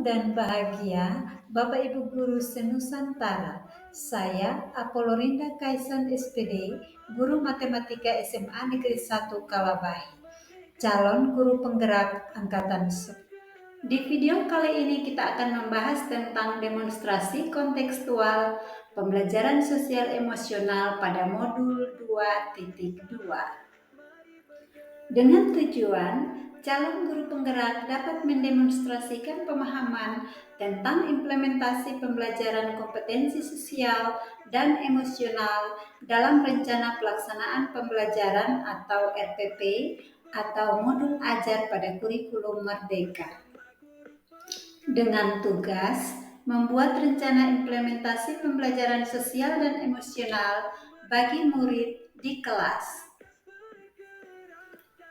dan bahagia Bapak Ibu Guru senusantara. Saya Apolorinda Kaisan SPD, Guru Matematika SMA Negeri 1 Kalabahi, calon guru penggerak Angkatan 10. Di video kali ini kita akan membahas tentang demonstrasi kontekstual pembelajaran sosial emosional pada modul 2.2. Dengan tujuan calon guru penggerak dapat mendemonstrasikan pemahaman tentang implementasi pembelajaran kompetensi sosial dan emosional dalam rencana pelaksanaan pembelajaran atau RPP atau modul ajar pada kurikulum Merdeka. Dengan tugas membuat rencana implementasi pembelajaran sosial dan emosional bagi murid di kelas.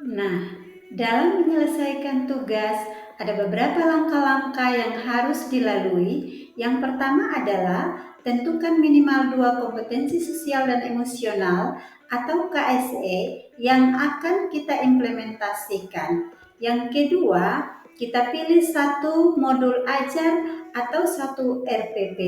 Nah, dalam menyelesaikan tugas, ada beberapa langkah-langkah yang harus dilalui. Yang pertama adalah tentukan minimal 2 kompetensi sosial dan emosional atau KSE yang akan kita implementasikan. Yang kedua, kita pilih satu modul ajar atau satu RPP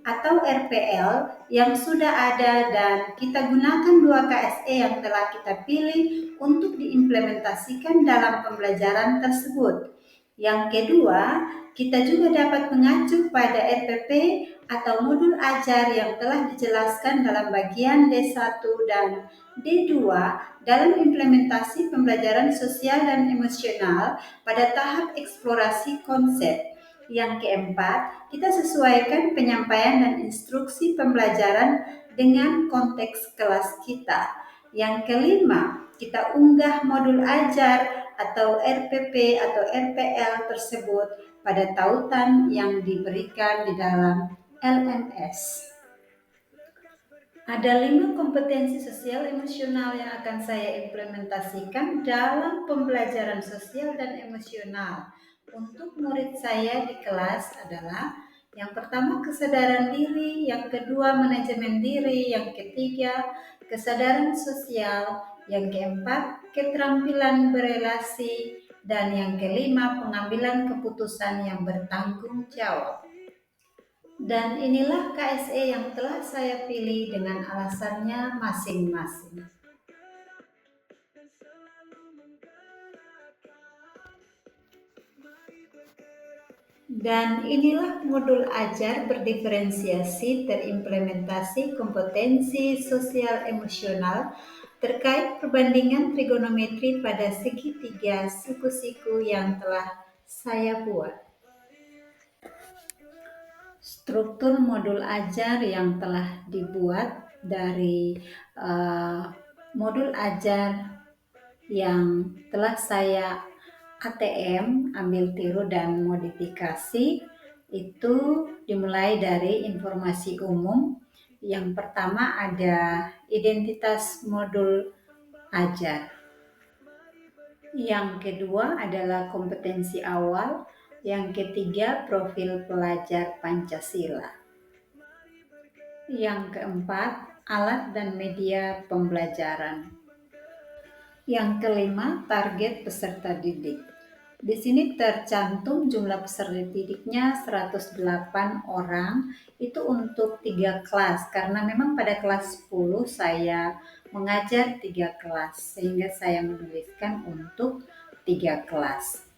atau RPL yang sudah ada dan kita gunakan 2 KSE yang telah kita pilih untuk diimplementasikan dalam pembelajaran tersebut. Yang kedua, kita juga dapat mengacu pada RPP atau modul ajar yang telah dijelaskan dalam bagian D1 dan D2 dalam implementasi pembelajaran sosial dan emosional pada tahap eksplorasi konsep. Yang keempat, kita sesuaikan penyampaian dan instruksi pembelajaran dengan konteks kelas kita. Yang kelima, kita unggah modul ajar atau RPP atau RPL tersebut pada tautan yang diberikan di dalam LMS. Ada 5 kompetensi sosial emosional yang akan saya implementasikan dalam pembelajaran sosial dan emosional untuk murid saya di kelas adalah yang pertama kesadaran diri, yang kedua manajemen diri, yang ketiga kesadaran sosial, yang keempat keterampilan berelasi, dan yang kelima pengambilan keputusan yang bertanggung jawab. Dan inilah KSE yang telah saya pilih dengan alasannya masing-masing. Dan inilah modul ajar berdiferensiasi terimplementasi kompetensi sosial emosional terkait perbandingan trigonometri pada segitiga siku-siku yang telah saya buat. Struktur modul ajar yang telah dibuat dari modul ajar yang telah saya ATM, ambil tiru dan modifikasi itu dimulai dari informasi umum. Yang pertama ada identitas modul ajar. Yang kedua adalah kompetensi awal. Yang ketiga, profil pelajar Pancasila. Yang keempat, alat dan media pembelajaran. Yang kelima, target peserta didik. Di sini tercantum jumlah peserta didiknya 108 orang, itu untuk 3 kelas, karena memang pada kelas 10 saya mengajar 3 kelas, sehingga saya menuliskan untuk 3 kelas.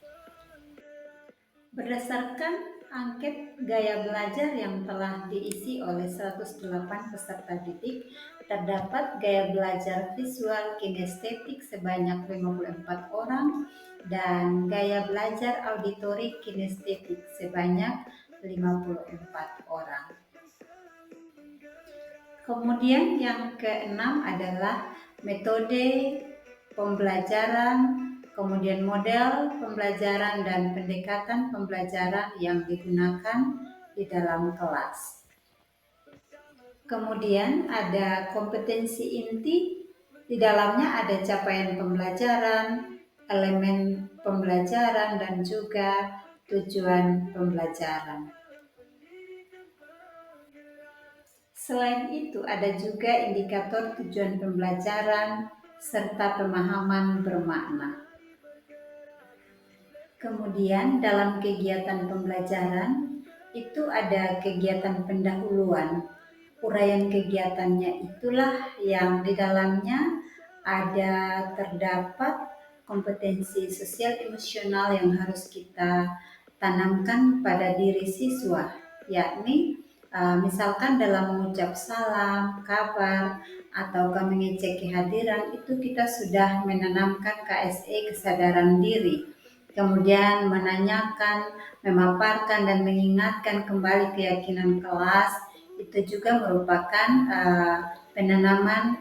Berdasarkan angket gaya belajar yang telah diisi oleh 108 peserta didik, terdapat gaya belajar visual kinestetik sebanyak 54 orang dan gaya belajar auditori kinestetik sebanyak 54 orang. Kemudian yang keenam adalah metode pembelajaran, kemudian model pembelajaran dan pendekatan pembelajaran yang digunakan di dalam kelas. Kemudian ada kompetensi inti, di dalamnya ada capaian pembelajaran, elemen pembelajaran, dan juga tujuan pembelajaran. Selain itu ada juga indikator tujuan pembelajaran serta pemahaman bermakna. Kemudian dalam kegiatan pembelajaran itu ada kegiatan pendahuluan. Uraian kegiatannya itulah yang di dalamnya ada terdapat kompetensi sosial emosional yang harus kita tanamkan pada diri siswa, yakni misalkan dalam mengucap salam, kabar, atau mengecek kehadiran itu kita sudah menanamkan KSE kesadaran diri. Kemudian menanyakan, memaparkan, dan mengingatkan kembali keyakinan kelas itu juga merupakan penanaman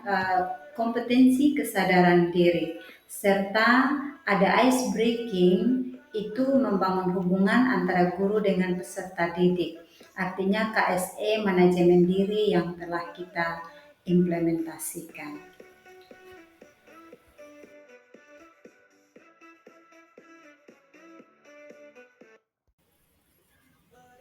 kompetensi kesadaran diri. Serta ada ice breaking, itu membangun hubungan antara guru dengan peserta didik. Artinya KSE manajemen diri yang telah kita implementasikan.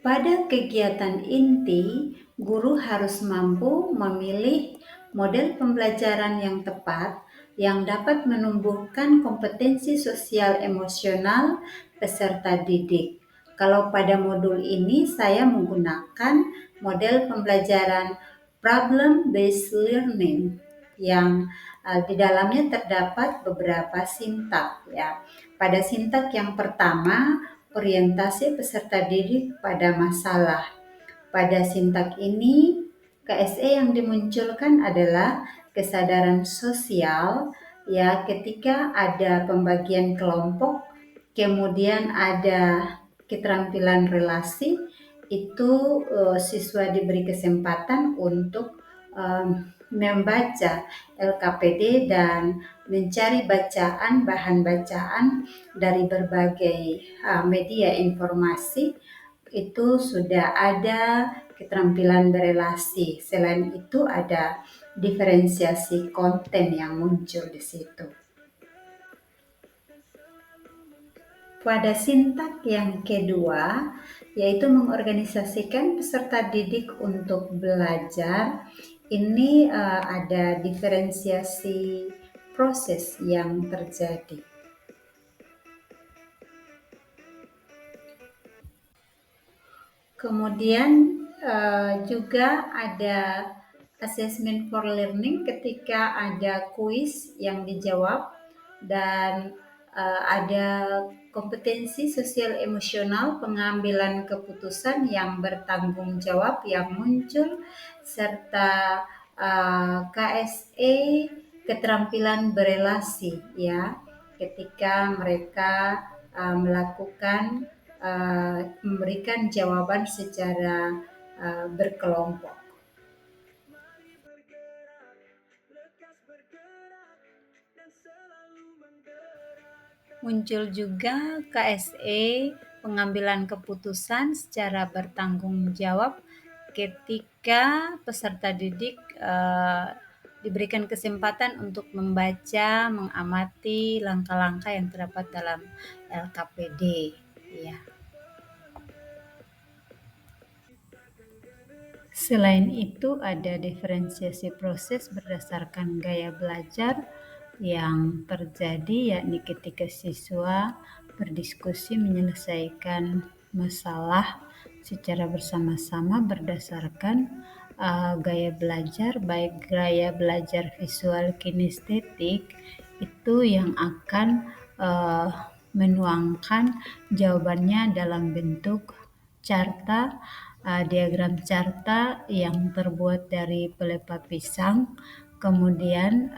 Pada kegiatan inti, guru harus mampu memilih model pembelajaran yang tepat yang dapat menumbuhkan kompetensi sosial emosional peserta didik. Kalau pada modul ini saya menggunakan model pembelajaran problem-based learning yang di dalamnya terdapat beberapa sintak ya. Pada sintak yang pertama, orientasi peserta didik pada masalah. Pada sintak ini, KSE yang dimunculkan adalah kesadaran sosial ya ketika ada pembagian kelompok, kemudian ada keterampilan relasi, itu siswa diberi kesempatan untuk membaca LKPD dan mencari bahan bacaan dari berbagai media informasi. Itu sudah ada keterampilan berelasi. Selain itu ada diferensiasi konten yang muncul di situ. Pada sintak yang kedua, yaitu mengorganisasikan peserta didik untuk belajar, ini ada diferensiasi proses yang terjadi. Kemudian juga ada assessment for learning ketika ada kuis yang dijawab dan ada kompetensi sosial emosional pengambilan keputusan yang bertanggung jawab yang muncul serta KSE keterampilan berelasi ya ketika mereka melakukan memberikan jawaban secara berkelompok. Muncul juga KSE pengambilan keputusan secara bertanggung jawab ketika peserta didik diberikan kesempatan untuk membaca, mengamati langkah-langkah yang terdapat dalam LKPD. Ya. Selain itu ada diferensiasi proses berdasarkan gaya belajar yang terjadi, yakni ketika siswa berdiskusi menyelesaikan masalah secara bersama-sama berdasarkan gaya belajar, baik gaya belajar visual kinestetik itu yang akan menuangkan jawabannya dalam bentuk carta, diagram carta yang terbuat dari pelepah pisang, kemudian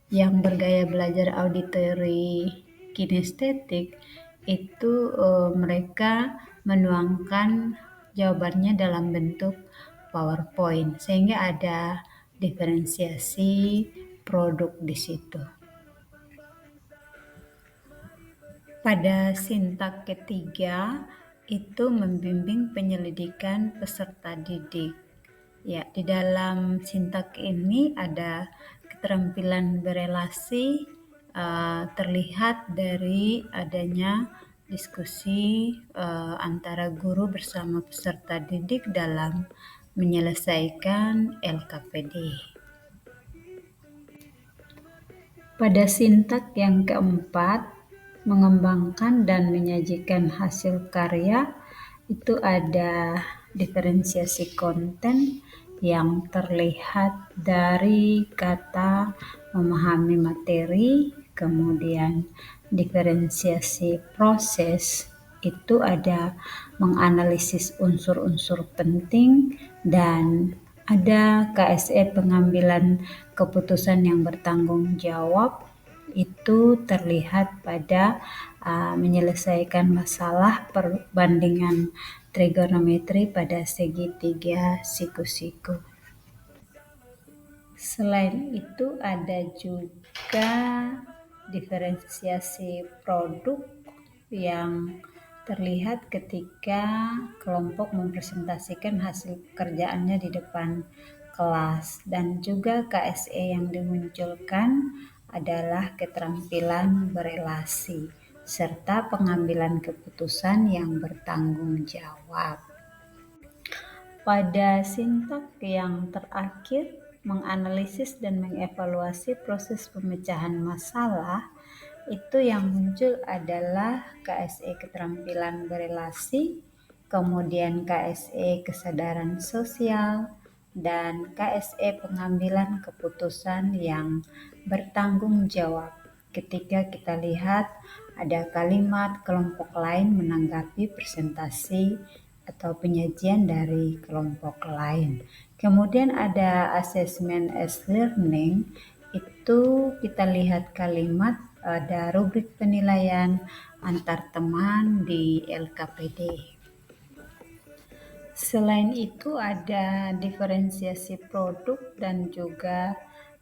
yang bergaya belajar auditory kinestetik itu mereka menuangkan jawabannya dalam bentuk PowerPoint sehingga ada diferensiasi produk di situ. Pada sintak ketiga itu membimbing penyelidikan peserta didik. Ya, di dalam sintak ini ada keterampilan berelasi terlihat dari adanya diskusi antara guru bersama peserta didik dalam menyelesaikan LKPD. Pada sintak yang keempat, mengembangkan dan menyajikan hasil karya itu ada diferensiasi konten yang terlihat dari kata memahami materi, kemudian diferensiasi proses itu ada menganalisis unsur-unsur penting dan ada KSE pengambilan keputusan yang bertanggung jawab itu terlihat pada menyelesaikan masalah perbandingan trigonometri pada segitiga siku-siku. Selain itu ada juga diferensiasi produk yang terlihat ketika kelompok mempresentasikan hasil pekerjaannya di depan kelas, dan juga KSE yang dimunculkan adalah keterampilan berelasi serta pengambilan keputusan yang bertanggung jawab. Pada sintak yang terakhir, menganalisis dan mengevaluasi proses pemecahan masalah, itu yang muncul adalah KSE keterampilan berelasi, kemudian KSE kesadaran sosial, dan KSE pengambilan keputusan yang bertanggung jawab. Ketika kita lihat ada kalimat kelompok lain menanggapi presentasi atau penyajian dari kelompok lain. Kemudian ada asesmen as learning, itu kita lihat kalimat ada rubrik penilaian antar teman di LKPD. Selain itu ada diferensiasi produk dan juga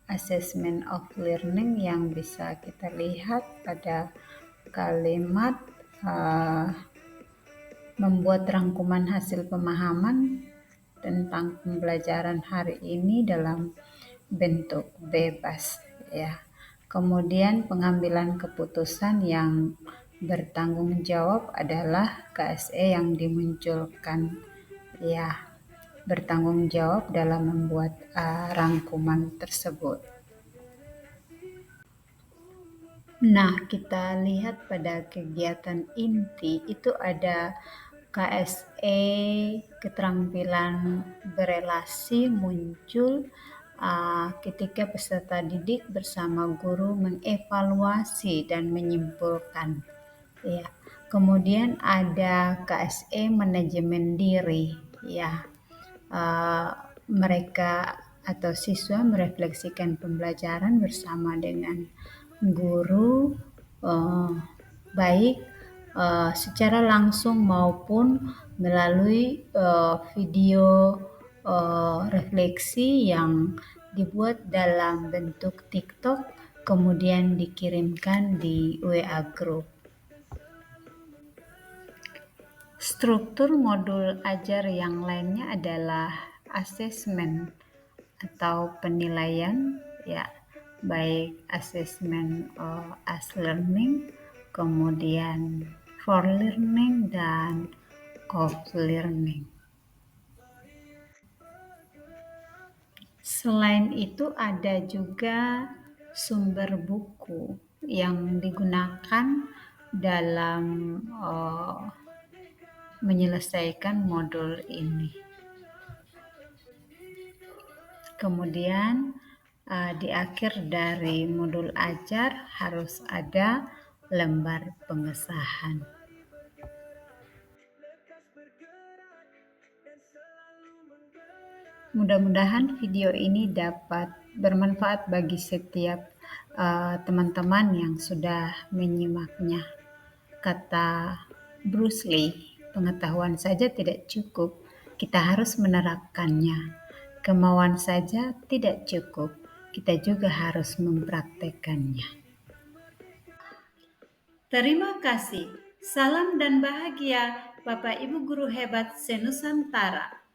assessment of learning yang bisa kita lihat pada kalimat membuat rangkuman hasil pemahaman tentang pembelajaran hari ini dalam bentuk bebas, ya. Kemudian pengambilan keputusan yang bertanggung jawab adalah KSE yang dimunculkan, ya, bertanggung jawab dalam membuat rangkuman tersebut. Nah, kita lihat pada kegiatan inti itu ada KSE keterampilan berelasi muncul ketika peserta didik bersama guru mengevaluasi dan menyimpulkan. Ya, kemudian ada KSE manajemen diri. Ya, mereka atau siswa merefleksikan pembelajaran bersama dengan guru, baik secara langsung maupun melalui video refleksi yang dibuat dalam bentuk TikTok kemudian dikirimkan di WA Group. Struktur modul ajar yang lainnya adalah asesmen atau penilaian, ya, baik asesmen as learning, kemudian for learning dan of learning. Selain itu ada juga sumber buku yang digunakan dalam menyelesaikan modul ini. Kemudian di akhir dari modul ajar harus ada lembar pengesahan. Mudah-mudahan video ini dapat bermanfaat bagi setiap teman-teman yang sudah menyimaknya. Kata Bruce Lee, pengetahuan saja tidak cukup, kita harus menerapkannya. Kemauan saja tidak cukup, kita juga harus mempraktekannya. Terima kasih. Salam dan bahagia Bapak Ibu guru hebat senusantara.